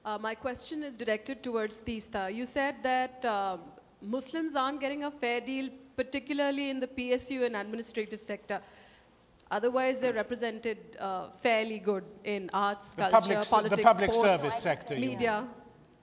My question is directed towards Teesta. You said that Muslims aren't getting a fair deal, particularly in the PSU and administrative sector. Otherwise, they're represented fairly good in arts, culture, politics, the public sports, service sector, media.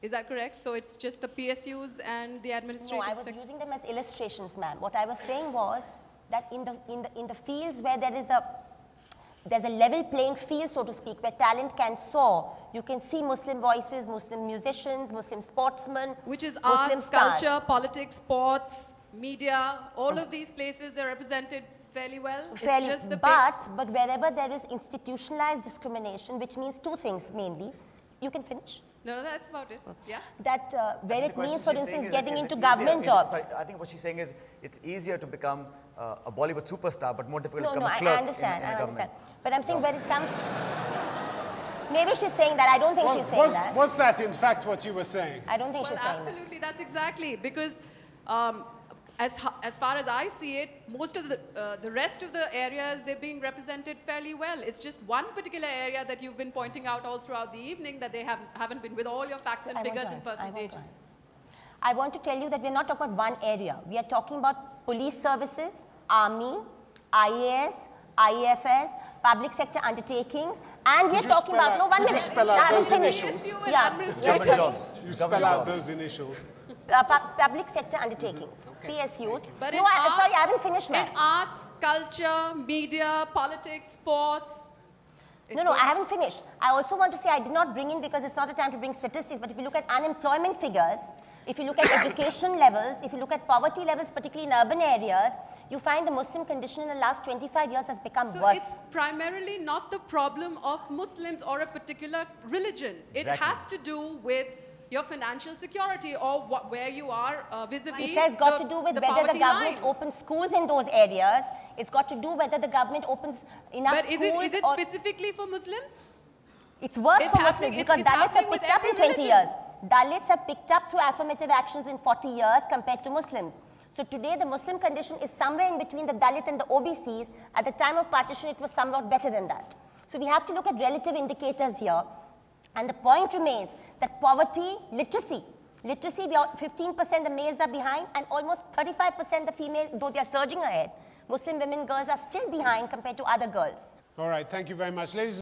Is that correct? So it's just the PSUs and the administrative sector? No, I was using them as illustrations, ma'am. What I was saying was that in the fields where there's a level playing field, so to speak, where talent can soar. You can see Muslim voices, Muslim musicians, Muslim sportsmen, which is Muslim arts, stars. culture, politics, sports, media, all of these places, they're represented fairly well. Fairly, it's just the but wherever there is institutionalized discrimination, which means two things mainly, you can finish. No, that's about it. Yeah. That where it means, for instance, getting into government jobs. I think what she's saying is it's easier to become a Bollywood superstar, but more difficult to become a I clerk understand. in I government. understand. But I'm saying when it comes to, maybe she's saying that. I don't think she's saying that. Was that in fact what you were saying? I don't think she's saying absolutely, that's exactly because. As far as I see it, most of the rest of the areas, they're being represented fairly well. It's just one particular area that you've been pointing out all throughout the evening that they haven't been with all your facts and figures and percentages. I want to tell you that we're not talking about one area. We are talking about police services, army, IAS, IAFS, public sector undertakings, and we are talking about, no, 1 minute. You spell out those initials? You spell out those initials. Public sector undertakings, PSUs. But no, sorry, I haven't finished, ma'am. In arts, culture, media, politics, sports. No, I haven't finished. I also want to say I did not bring in, because it's not a time to bring statistics, but if you look at unemployment figures, if you look at education levels, if you look at poverty levels, particularly in urban areas, you find the Muslim condition in the last 25 years has become worse. So it's primarily not the problem of Muslims or a particular religion. It has to do with your financial security or where you are vis-a-vis It has got to do with whether the government opens schools in those areas. It's got to do whether the government opens enough schools. But is it specifically for Muslims? It's worse for Muslims because Dalits have picked up in 20 years. Dalits have picked up through affirmative actions in 40 years compared to Muslims. So today the Muslim condition is somewhere in between the Dalit and the OBCs. At the time of partition, it was somewhat better than that. So we have to look at relative indicators here. And the point remains that poverty, literacy, we are 15% the males are behind and almost 35% the female, though they are surging ahead. Muslim women, girls are still behind compared to other girls. All right, thank you very much. Ladies